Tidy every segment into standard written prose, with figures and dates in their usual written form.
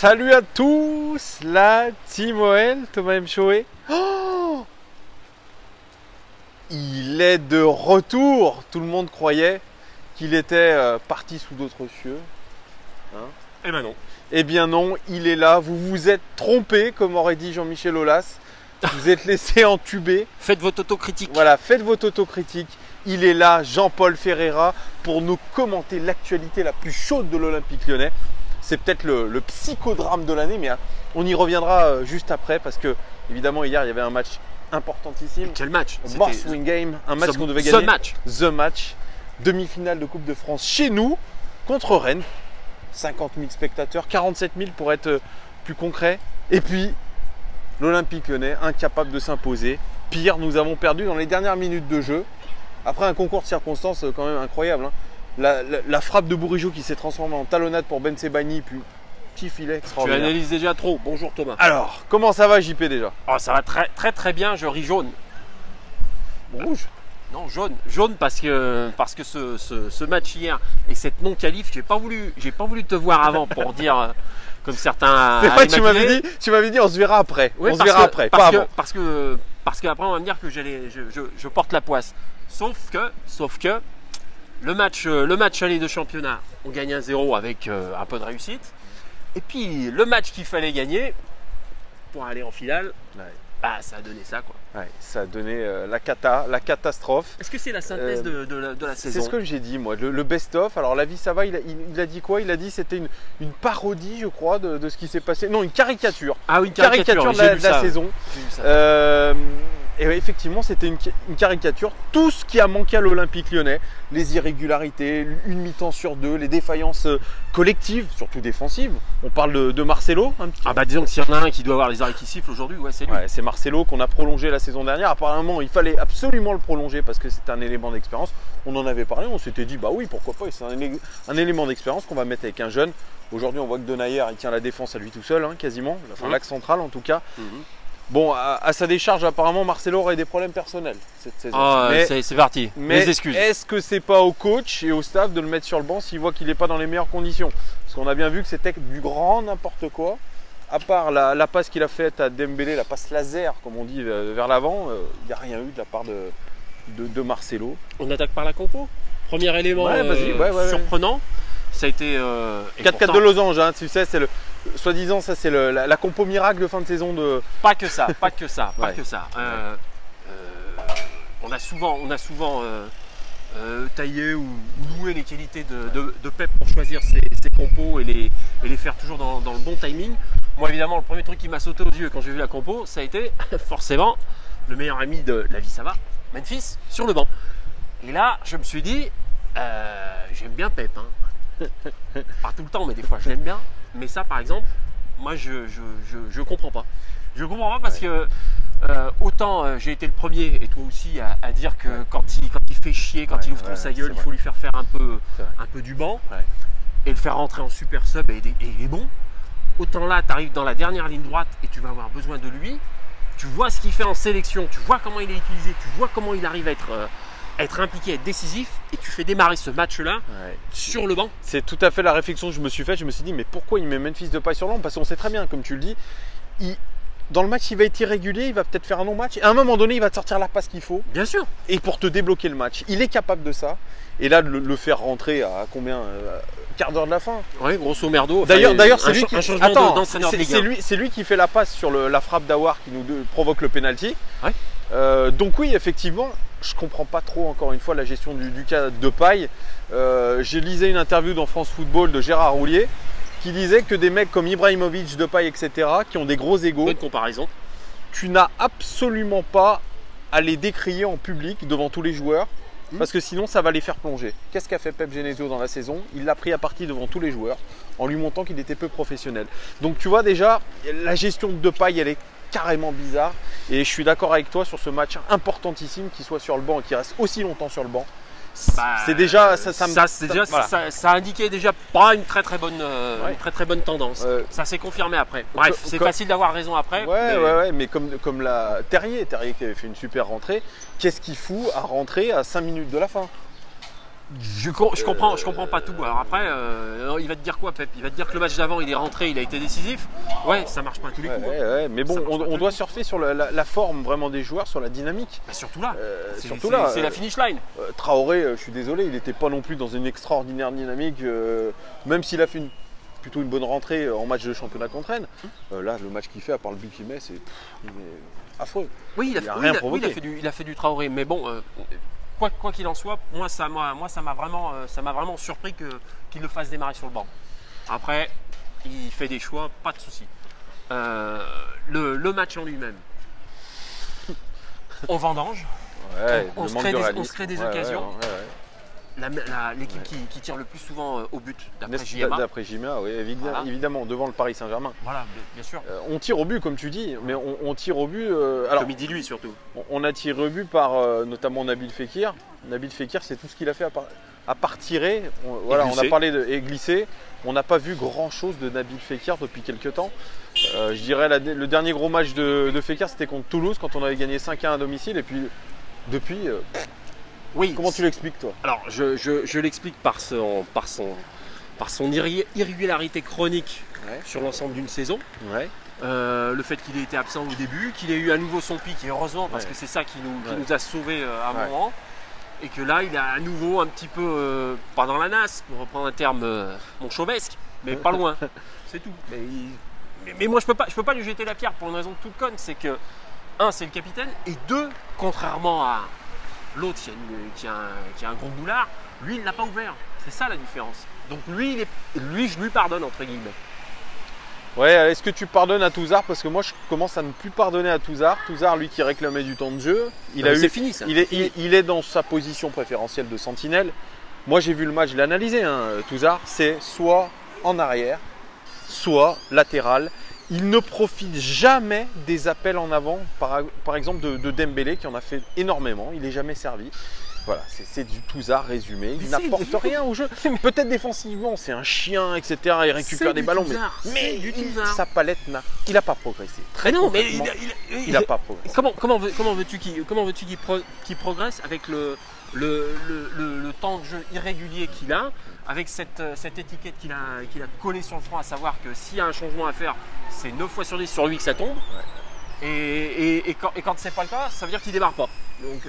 Salut à tous, la Team OL, Thomas Mchoé. Oh, il est de retour. Tout le monde croyait qu'il était parti sous d'autres cieux. Hein? Eh ben non. Eh bien non, il est là. Vous vous êtes trompé, comme aurait dit Jean-Michel Aulas. Vous êtes laissé entuber. Faites votre autocritique. Voilà, faites votre autocritique. Il est là, Jean-Paul Ferreira, pour nous commenter l'actualité la plus chaude de l'Olympique Lyonnais. C'est peut-être le psychodrame de l'année, mais on y reviendra juste après parce que, évidemment, hier, il y avait un match importantissime. Quel match? Must win game, un match qu'on devait gagner. The match. Demi-finale de Coupe de France chez nous, contre Rennes. 50 000 spectateurs, 47 000 pour être plus concret. Et puis, l'Olympique Lyonnais, incapable de s'imposer. Pire, nous avons perdu dans les dernières minutes de jeu. Après un concours de circonstances quand même incroyable. Hein. La frappe de Bourigeaud qui s'est transformée en talonnade pour Ben Sebaini, puis petit filet extraordinaire. Tu analyses déjà trop. Bonjour Thomas. Alors, comment ça va JP déjà? Oh, ça va très bien, je ris jaune. Rouge? Non, jaune. Jaune parce que ce match hier et cette non-qualif, j'ai pas voulu te voir avant pour dire comme certains. C'est vrai, tu m'avais dit on se verra après. Oui, on se verra après, pas avant. Parce qu'après on va me dire que je porte la poisse. Sauf que le match aller de championnat, on gagne 1-0 avec un peu de réussite. Et puis le match qu'il fallait gagner pour aller en finale, bah, ça a donné ça quoi. Ouais, ça a donné la catastrophe. Est-ce que c'est la synthèse de la saison? C'est ce que j'ai dit moi, le best-of. Alors la vie ça va, il a dit quoi? Il a dit c'était une parodie je crois de ce qui s'est passé. Non, une caricature. Ah oui, une caricature de la saison. Et effectivement, c'était une caricature. Tout ce qui a manqué à l'Olympique Lyonnais, les irrégularités, une mi-temps sur deux, les défaillances collectives, surtout défensives. On parle de Marcelo un petit peu. Ah bah disons que s'il y en a un qui doit avoir les arrêts qui sifflent aujourd'hui, ouais, c'est lui. Ouais, c'est Marcelo qu'on a prolongé la saison dernière. Apparemment, il fallait absolument le prolonger parce que c'est un élément d'expérience. On en avait parlé, on s'était dit, bah oui, pourquoi pas, c'est un élément d'expérience qu'on va mettre avec un jeune. Aujourd'hui, on voit que Denayer, il tient la défense à lui tout seul, hein, quasiment, enfin, l'axe central en tout cas. Bon, à sa décharge, apparemment, Marcelo aurait des problèmes personnels cette saison. Oh, c'est parti. Mais les excuses. Est-ce que c'est pas au coach et au staff de le mettre sur le banc s'il voit qu'il n'est pas dans les meilleures conditions? Parce qu'on a bien vu que c'était du grand n'importe quoi. À part la passe qu'il a faite à Dembélé, la passe laser, comme on dit, vers l'avant, il n'y a rien eu de la part de Marcelo. On attaque par la compo. Premier élément surprenant. Ça a été 4-4 de losange, hein, tu sais, c'est le soi-disant, ça c'est la compo miracle de fin de saison de. Pas que ça. On a souvent taillé ou loué les qualités de Pep pour choisir ses compos et les faire toujours dans le bon timing. Moi évidemment, le premier truc qui m'a sauté aux yeux quand j'ai vu la compo, ça a été forcément le meilleur ami de la vie ça va, Memphis, sur le banc. Et là, je me suis dit, j'aime bien Pep. Hein. Pas tout le temps, mais des fois je l'aime bien. Mais ça, par exemple, moi je comprends pas. Je comprends pas parce que autant j'ai été le premier et toi aussi à dire que quand il fait chier, quand il ouvre trop sa gueule, il faut lui faire un peu du banc et le faire rentrer en super sub et il est bon. Autant là, tu arrives dans la dernière ligne droite et tu vas avoir besoin de lui. Tu vois ce qu'il fait en sélection, tu vois comment il est utilisé, tu vois comment il arrive à être impliqué, être décisif, et tu fais démarrer ce match-là sur le banc. C'est tout à fait la réflexion que je me suis faite. Je me suis dit, mais pourquoi il met Memphis Depay sur l'ombre? Parce qu'on sait très bien, comme tu le dis, dans le match, il va être irrégulier, il va peut-être faire un non-match. Et à un moment donné, il va te sortir la passe qu'il faut. Bien sûr. Et pour te débloquer le match. Il est capable de ça. Et là, de le faire rentrer à combien quart d'heure de la fin. Oui, grosso merdo. D'ailleurs, c'est lui qui. C'est lui qui fait la passe sur la frappe d'Aouar qui nous provoque le penalty. Ouais. Donc oui, effectivement, je comprends pas trop encore une fois la gestion du cas de Depay. J'ai lisé une interview dans France Football de Gérard Roulier qui disait que des mecs comme Ibrahimovic, Depay, etc. qui ont des gros égos. Bonne comparaison. Tu n'as absolument pas à les décrier en public devant tous les joueurs. Parce que sinon ça va les faire plonger. Qu'est-ce qu'a fait Pep Genesio dans la saison? Il l'a pris à partie devant tous les joueurs en lui montrant qu'il était peu professionnel. Donc tu vois déjà, la gestion de Depay elle est carrément bizarre. Et je suis d'accord avec toi sur ce match importantissime qu'il soit sur le banc et qu'il reste aussi longtemps sur le banc. C'est déjà ça indiquait déjà pas une très bonne tendance. Ça s'est confirmé après. Bref, c'est facile d'avoir raison après. Mais comme la Terrier qui avait fait une super rentrée, qu'est-ce qu'il fout à rentrer à 5 minutes de la fin? Je comprends pas tout. Alors après, il va te dire quoi, Pep? Il va te dire que le match d'avant, il est rentré, il a été décisif. Ouais, ça marche pas à tous les coups. Ouais, mais bon, on doit surfer sur la forme vraiment des joueurs, sur la dynamique. Bah surtout là. C'est la finish line. Traoré, je suis désolé, il n'était pas non plus dans une extraordinaire dynamique, même s'il a fait plutôt une bonne rentrée en match de championnat contre Rennes. Là, le match qu'il fait, à part le but qu'il met, c'est affreux. Oui, il a fait du Traoré, mais bon. Quoi qu'il en soit, moi ça m'a vraiment surpris qu'il le fasse démarrer sur le banc. Après, il fait des choix, pas de souci. Le match en lui-même, on vendange, on se crée des occasions. L'équipe qui tire le plus souvent au but, d'après JMA. D'après JMA, oui, évidemment, devant le Paris Saint-Germain. Voilà, bien sûr. On tire au but, comme tu dis, mais on tire au but. Comme il dit lui, surtout. On a tiré au but par notamment Nabil Fekir. Nabil Fekir, c'est tout ce qu'il a fait à part tirer. On a parlé et glisser. On n'a pas vu grand-chose de Nabil Fekir depuis quelques temps. Je dirais le dernier gros match de Fekir, c'était contre Toulouse, quand on avait gagné 5-1 à domicile. Et puis, depuis. Oui. Comment tu l'expliques, toi? Alors, je l'explique par son irrégularité chronique sur l'ensemble d'une saison. Ouais. Le fait qu'il ait été absent au début, qu'il ait eu à nouveau son pic, et heureusement, parce que c'est ça qui nous a sauvés à un moment. Et que là, il est à nouveau un petit peu, pas dans la nasse, pour reprendre un terme monchauvesque, mais pas loin. C'est tout. Mais moi, je peux pas lui jeter la pierre pour une raison toute conne. C'est que, un, c'est le capitaine, et deux, contrairement à l'autre qui a un gros boulard, lui, il ne l'a pas ouvert. C'est ça la différence. Donc lui, je lui pardonne, entre guillemets. Ouais, est-ce que tu pardonnes à Touzard? Parce que moi, je commence à ne plus pardonner à Touzard. Touzard, lui, qui réclamait du temps de jeu. C'est fini, ça. Il est dans sa position préférentielle de sentinelle. Moi, j'ai vu le match, je l'ai analysé. Touzard, c'est soit en arrière, soit latéral. Il ne profite jamais des appels en avant, par exemple de Dembélé, qui en a fait énormément. Il n'est jamais servi. Voilà, c'est du Touzard résumé. Il n'apporte rien au jeu. Peut-être défensivement, c'est un chien, etc. Il récupère des ballons, mais sa palette il n'a pas progressé. Très non, mais il n'a pas progressé. Comment veux-tu qu'il progresse avec le temps de jeu irrégulier qu'il a, avec cette étiquette qu'il a collée sur le front, à savoir que s'il y a un changement à faire, c'est 9 fois sur 10 sur lui que ça tombe. Ouais. Et quand c'est pas le cas, ça veut dire qu'il démarre pas. Donc,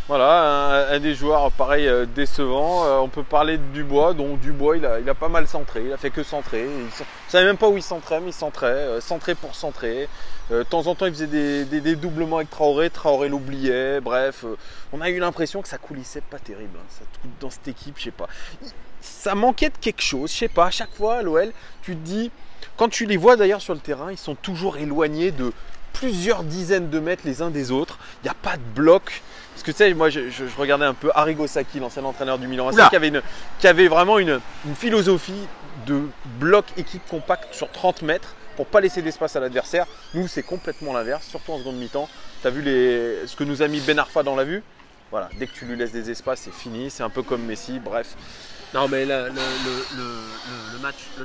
voilà, un des joueurs pareil décevant. On peut parler de Dubois. Donc Dubois, il a pas mal centré. Il a fait que centrer. Il ne savait même pas où il centrait, mais il centrait. Centré pour centrer. De temps en temps, il faisait des doublements avec Traoré. Traoré l'oubliait. Bref, on a eu l'impression que ça coulissait pas terrible. Dans cette équipe, je sais pas. Ça manquait de quelque chose. Je sais pas. À chaque fois, à l'OL, tu te dis, quand tu les vois d'ailleurs sur le terrain, ils sont toujours éloignés de plusieurs dizaines de mètres les uns des autres. Il n'y a pas de bloc. Parce que tu sais, moi je regardais un peu Arrigo Sacchi, l'ancien entraîneur du Milan AC, qui avait vraiment une philosophie de bloc équipe compact sur 30 mètres pour ne pas laisser d'espace à l'adversaire. Nous, c'est complètement l'inverse, surtout en seconde mi-temps. Tu as vu ce que nous a mis Ben Arfa dans la vue? Voilà, dès que tu lui laisses des espaces, c'est fini. C'est un peu comme Messi, bref. Non, mais le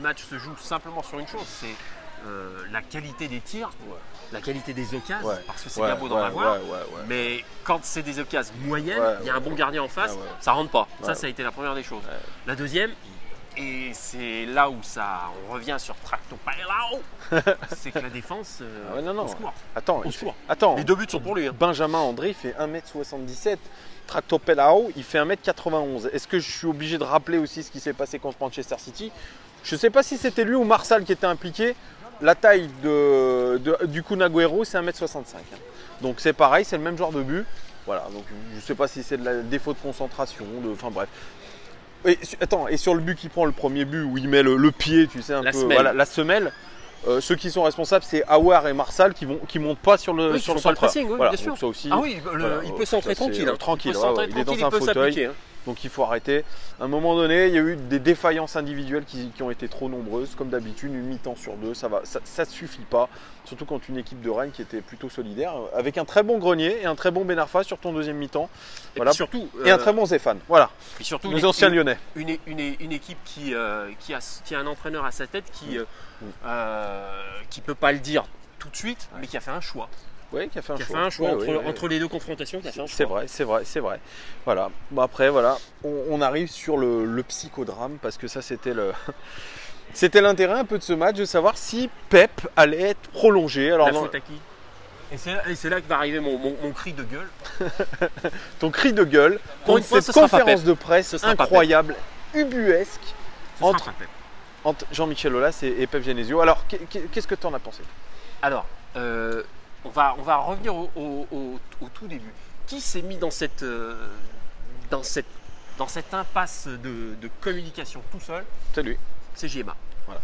match se joue simplement sur une chose, c'est la qualité des tirs, la qualité des occasions, parce que c'est bien beau d'en avoir, mais quand c'est des occasions moyennes, il y a un bon gardien en face, ça rentre pas. Ça a été la première des choses. La deuxième, et c'est là où on revient sur Tracto Paelao, c'est que la défense, au secours. Attends, les 2 buts sont pour lui. Benjamin André fait 1m77. Tracto Paelao, il fait 1m91. Est-ce que je suis obligé de rappeler aussi ce qui s'est passé contre Manchester City? Je ne sais pas si c'était lui ou Marsal qui était impliqué. La taille du Kun Agüero, c'est 1m65. Donc c'est pareil, c'est le même genre de but. Voilà, donc je ne sais pas si c'est de la défaut de concentration, enfin bref. Et sur le but qui prend, le premier but où il met le pied, tu sais, un peu, voilà, la semelle. Ceux qui sont responsables, c'est Aouar et Marsal qui montent pas sur le centre. Voilà, bien sûr. Ça aussi, ah oui, il peut centrer tranquille. Il est dans un fauteuil. Donc il faut arrêter. À un moment donné, il y a eu des défaillances individuelles qui ont été trop nombreuses. Comme d'habitude, une mi-temps sur deux, ça ne suffit pas. Surtout quand une équipe de Rennes qui était plutôt solidaire, avec un très bon Grenier et un très bon Ben Arfa sur ton deuxième mi-temps. Voilà. Et un très bon Zéphane. Voilà. Et surtout, nos anciens Lyonnais. Une équipe qui a un entraîneur à sa tête qui peut pas le dire tout de suite, mais qui a fait un choix. Ouais, qui a fait un Qui a choix. fait un choix Ouais, entre les deux confrontations. Qui a fait un choix. C'est vrai. Voilà. Bon, après, voilà, on arrive sur le psychodrame parce que ça, c'était c'était l'intérêt un peu de ce match, de savoir si Pep allait être prolongé. Alors, La faute à qui? Et c'est là que va arriver mon cri de gueule. ton cri de gueule Pour une contre fois, cette ce sera pas conférence Pep. de presse Ce sera pas incroyable, ubuesque, Ce sera entre pas Pep. Jean-Michel Aulas et Pep Genesio. Alors, qu'est-ce que tu en as pensé? Alors, on va revenir au tout début. Qui s'est mis dans cette impasse de communication tout seul? C'est lui. C'est JMA. Voilà.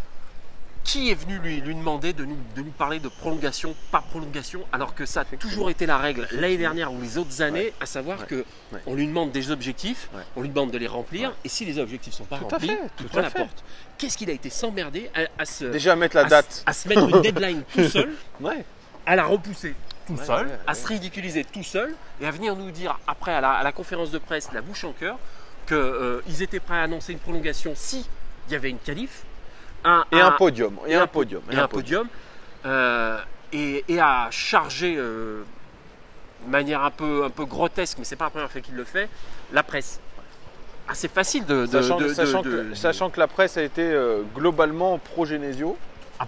Qui est venu lui demander de nous parler de prolongation, pas prolongation, alors que ça a toujours été la règle l'année dernière ou les autres années, à savoir que on lui demande des objectifs, on lui demande de les remplir, et si les objectifs ne sont pas remplis, il prend la porte. Qu'est-ce qu'il a été s'emmerder Déjà à mettre la date, à se mettre une deadline tout seul, ouais. à la repousser tout seul, à se ouais. ridiculiser tout seul, et à venir nous dire après à la conférence de presse, la bouche en cœur, qu'ils étaient prêts à annoncer une prolongation si il y avait une qualif. Un podium. Et à charger de manière un peu grotesque, mais c'est pas la première fois qu'il le fait, la presse. C'est facile sachant que la presse a été globalement pro-Genesio.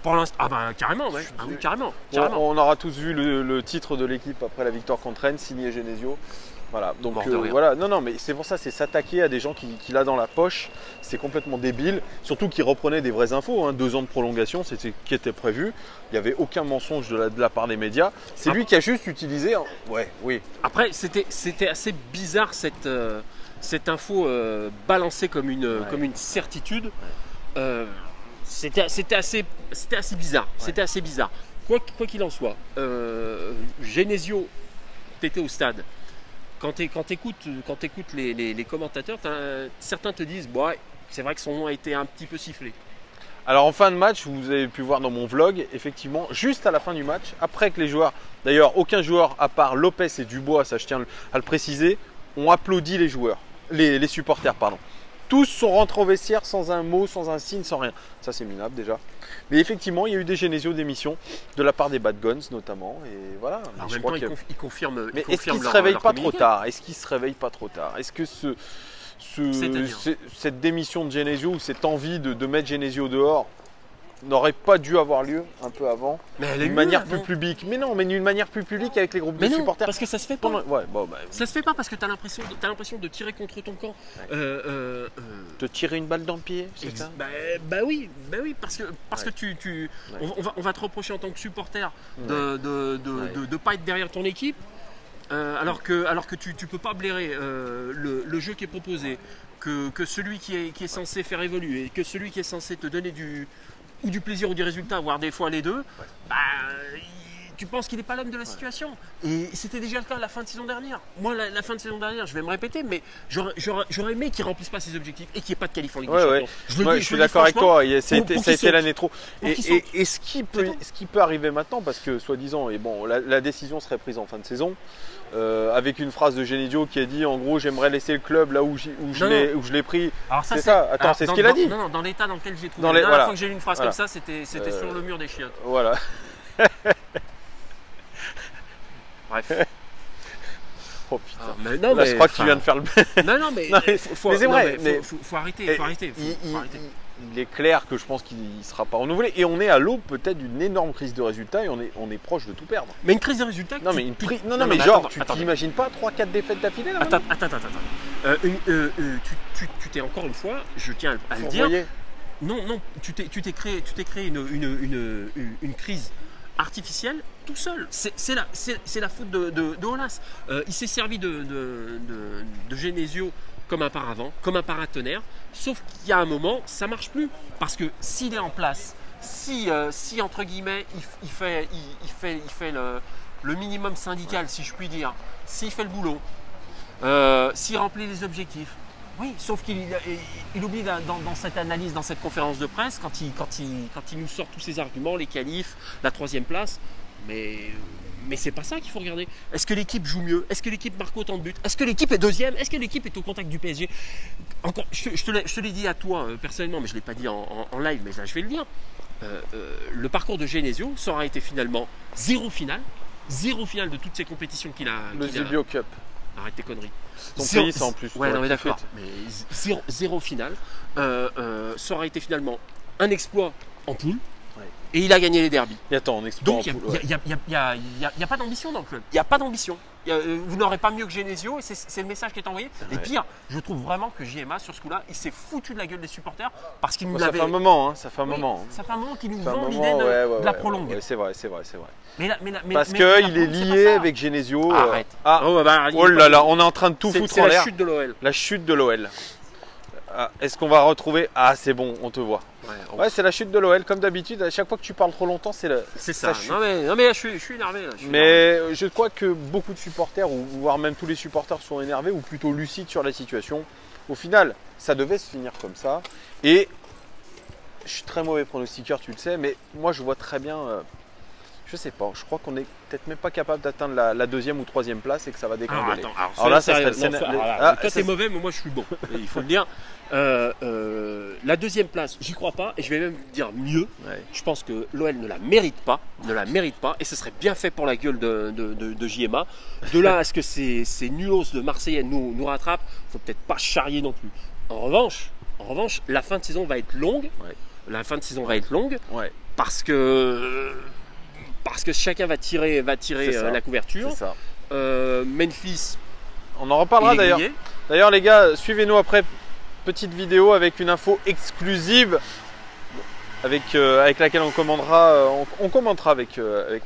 Pour l'instant, carrément, ouais. Carrément. On aura tous vu le titre de l'équipe après la victoire contre Rennes, signé Genesio. Voilà, donc voilà, non, mais c'est pour ça, c'est s'attaquer à des gens qu'il a dans la poche, c'est complètement débile, surtout qu'il reprenait des vraies infos, 2 ans de prolongation, c'était ce qui était prévu, il n'y avait aucun mensonge de la part des médias, c'est lui qui a juste utilisé, oui. Après, c'était assez bizarre cette info balancée comme une certitude, c'était assez bizarre, quoi qu'il en soit, Genesio, t'étais au stade. Quand tu écoutes les commentateurs, certains te disent c'est vrai que son nom a été un petit peu sifflé. Alors en fin de match, vous avez pu voir dans mon vlog, effectivement, juste à la fin du match, après que les joueurs, d'ailleurs aucun joueur à part Lopez et Dubois, ça je tiens à le préciser, ont applaudi les joueurs, les supporters, pardon. Tous sont rentrés au vestiaire sans un mot, sans un signe, sans rien. Ça c'est minable déjà. Mais effectivement, il y a eu des Genesio d'émission de la part des Bad Guns notamment. Et voilà. En même temps, ils confirment. Mais est-ce qu'ils ne se réveillent pas trop tard? Est-ce que cette démission de Genesio ou cette envie de mettre Genesio dehors n'aurait pas dû avoir lieu un peu avant, d'une manière plus publique? Mais non, mais d'une manière plus publique avec les groupes de supporters. Parce que ça se fait pas. Ça se fait pas parce que t'as l'impression de tirer contre ton camp. De tirer une balle dans le pied, c'est ça? Oui, parce que on va te reprocher en tant que supporter de pas être derrière ton équipe. Alors que tu peux pas blairer le jeu qui est proposé, que celui qui est censé faire évoluer, que celui qui est censé te donner du plaisir ou du résultat, voire des fois les deux, tu penses qu'il n'est pas l'homme de la situation. Et c'était déjà le cas à la fin de saison dernière. Moi, la fin de saison dernière, je vais me répéter, mais j'aurais aimé qu'il ne remplisse pas ses objectifs et qu'il n'y ait pas de qualif en Ligue des Champions. Je suis d'accord avec toi, ça a été l'année trop. Et ce qui peut arriver maintenant, parce que soi-disant, la décision serait prise en fin de saison, avec une phrase de Genesio qui a dit en gros j'aimerais laisser le club là où je l'ai pris. C'est ça. Attends, c'est ce qu'il a dit. Non, dans l'état dans lequel j'ai trouvé. La dernière fois que j'ai lu une phrase comme ça, c'était sur le mur des chiottes. Voilà. Bref. Oh putain. Je crois que tu viens de faire le. Faut arrêter. Il est clair que je pense qu'il ne sera pas renouvelé et on est à l'aube peut-être d'une énorme crise de résultats et on est proche de tout perdre. Mais une crise de résultats. Tu t'imagines pas 3-4 défaites d'affilée là? Attends. Tu t'es encore une fois, je tiens à le dire. Non, tu t'es créé une crise artificielle tout seul. C'est la faute de Aulas. Il s'est servi de Genesio comme un paravent, comme un paratonnerre, sauf qu'il y a un moment, ça marche plus. Parce que s'il est en place, si entre guillemets, il fait le minimum syndical, si je puis dire, s'il fait le boulot, s'il remplit les objectifs, oui, sauf qu'il oublie dans cette analyse, dans cette conférence de presse, quand il nous sort tous ces arguments, les qualifs, la 3e place, mais c'est pas ça qu'il faut regarder. Est-ce que l'équipe joue mieux? Est-ce que l'équipe marque autant de buts? Est-ce que l'équipe est 2e? Est-ce que l'équipe est au contact du PSG? Encore, je te l'ai dit à toi personnellement, mais je ne l'ai pas dit en live, mais là je vais le dire. Le parcours de Genesio, ça aura été finalement 0 finale, 0 finale de toutes ces compétitions qu'il a. Le Zubio Cup. Arrête tes conneries. Ton pays, ça en plus. Ouais, non mais d'accord. Mais 0 finale. Ça aurait été finalement un exploit en poule. Ouais. Et il a gagné les derbies. Et attends, on exploit. Donc il n'y a pas d'ambition dans le club. Il n'y a pas d'ambition. Vous n'aurez pas mieux que Genesio et c'est le message qui est envoyé. Et pire, je trouve vraiment que JMA sur ce coup-là, il s'est foutu de la gueule des supporters parce qu'il nous Ça avait. fait un moment, hein, ça fait un moment. Ça fait un moment qu'il nous Ça fait un vend moment, l'idée de la ouais, prolongue. ouais, c'est vrai. Parce qu'il est lié avec Genesio. Arrête. Oh là là, on est en train de tout foutre en C'est la l'air. chute de l'OL. La chute de l'OL. Est-ce qu'on va retrouver? Ah, c'est bon, on te voit. Ouais, c'est la chute de l'OL. Comme d'habitude, à chaque fois que tu parles trop longtemps, c'est ça. chute. Non mais là, je suis énervé. Là, je crois que beaucoup de supporters, ou voire même tous les supporters, sont énervés ou plutôt lucides sur la situation. Au final, ça devait se finir comme ça. Et je suis très mauvais pronostiqueur, tu le sais, mais moi je vois très bien. Je sais pas, je crois qu'on est peut-être même pas capable d'atteindre la deuxième ou troisième place et que ça va décoller. Alors là, ça serait le toi, t'es mauvais, mais moi, je suis bon. Il faut le dire. La deuxième place, j'y crois pas. Et je vais même dire mieux. Ouais. Je pense que l'OL ne la mérite pas. Et ce serait bien fait pour la gueule de JMA. De là à ce que ces nulos de Marseillais nous rattrapent, faut peut-être pas charrier non plus. En revanche, la fin de saison va être longue. Ouais. La fin de saison va être longue. Ouais. Parce que chacun va tirer la couverture. C'est ça. Memphis. On en reparlera d'ailleurs. D'ailleurs, les gars, suivez-nous après. Petite vidéo avec une info exclusive avec laquelle on commentera avec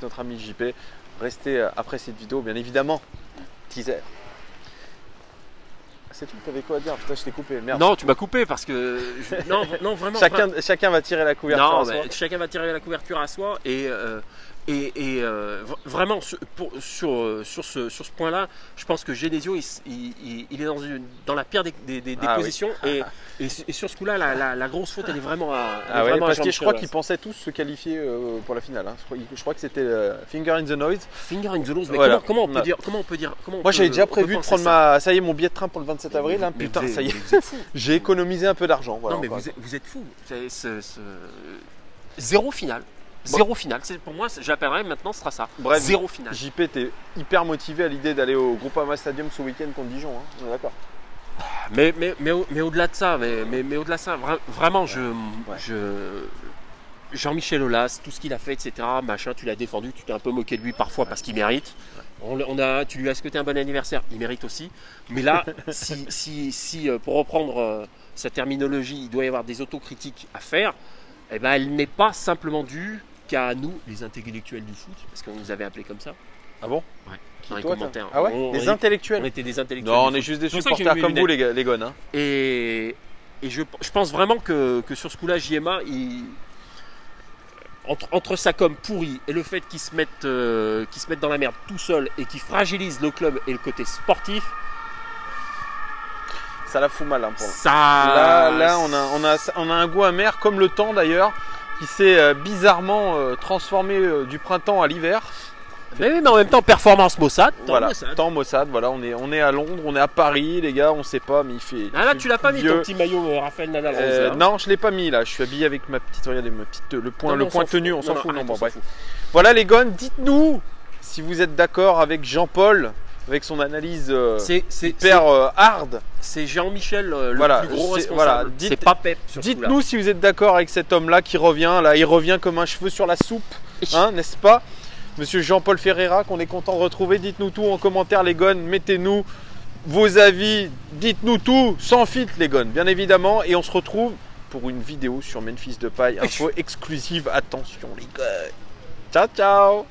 notre ami JP. Restez après cette vidéo, bien évidemment. Teaser. C'est tout, t'avais quoi à dire? Putain, je t'ai coupé, merde. Non, tu m'as coupé parce que. Non, vraiment. Chacun va tirer la couverture à soi. Chacun va tirer la couverture à soi et vraiment sur ce point-là, je pense que Genesio il est dans la pire des positions et sur ce coup-là, la grosse faute elle est vraiment à. Parce que je crois qu'ils pensaient tous se qualifier pour la finale. Hein. Je crois que c'était Finger in the Nose. Finger in the Nose. Mais voilà. Comment on peut dire Moi j'avais déjà prévu de prendre ça y est, mon billet de train pour le 27 avril. Hein. Putain, ça y est. J'ai économisé un peu d'argent. Voilà, non mais vous êtes fous. Zéro finale. Zéro finale, pour moi j'appellerais maintenant ce sera ça. Bref, zéro finale. JP était hyper motivé à l'idée d'aller au Groupama Stadium ce week-end contre Dijon, hein. On est d'accord. Mais au-delà de ça, au-delà de ça, vraiment Jean-Michel Aulas, tout ce qu'il a fait, etc. Machin, tu l'as défendu, tu t'es un peu moqué de lui parfois parce qu'il mérite. Tu lui as souhaité un bon anniversaire, il mérite aussi. Mais là, si pour reprendre sa terminologie, il doit y avoir des autocritiques à faire, eh ben, elle n'est pas simplement due qu'à nous, les intellectuels du foot, parce qu'on nous avait appelés comme ça. Ah bon? Ouais. Dans les commentaires. Ah ouais? Des intellectuels? On était des intellectuels. Non, on est juste des supporters comme vous, les gones. Hein. Et je pense vraiment que sur ce coup-là, JMA, entre sa com pourrie et le fait qu'il se mette dans la merde tout seul et qu'il fragilise le club et le côté sportif, ça la fout mal hein, pour là on a un goût amer comme le temps d'ailleurs qui s'est bizarrement transformé du printemps à l'hiver. Mais en même temps performance Mossad. Temps Mossad, voilà, on est à Londres, on est à Paris les gars, on sait pas mais il fait. Ah là tu l'as pas mis ton petit maillot Raphaël Nadal rose. Non, je l'ai pas mis là, je suis habillé avec ma petite, regardez le point tenue, on s'en fout. Bref. Voilà les gones, dites-nous si vous êtes d'accord avec Jean-Paul. Avec son analyse hyper hard. C'est Jean-Michel le plus gros responsable. C'est pas Pep. Dites-nous si vous êtes d'accord avec cet homme-là qui revient. Là, il revient comme un cheveu sur la soupe, hein, n'est-ce pas? Monsieur Jean-Paul Ferreira, qu'on est content de retrouver. Dites-nous tout en commentaire, les gones. Mettez-nous vos avis. Dites-nous tout, sans filtre, les gones, bien évidemment. Et on se retrouve pour une vidéo sur Memphis Depay. Info exclusive. Attention, les gones. Ciao, ciao.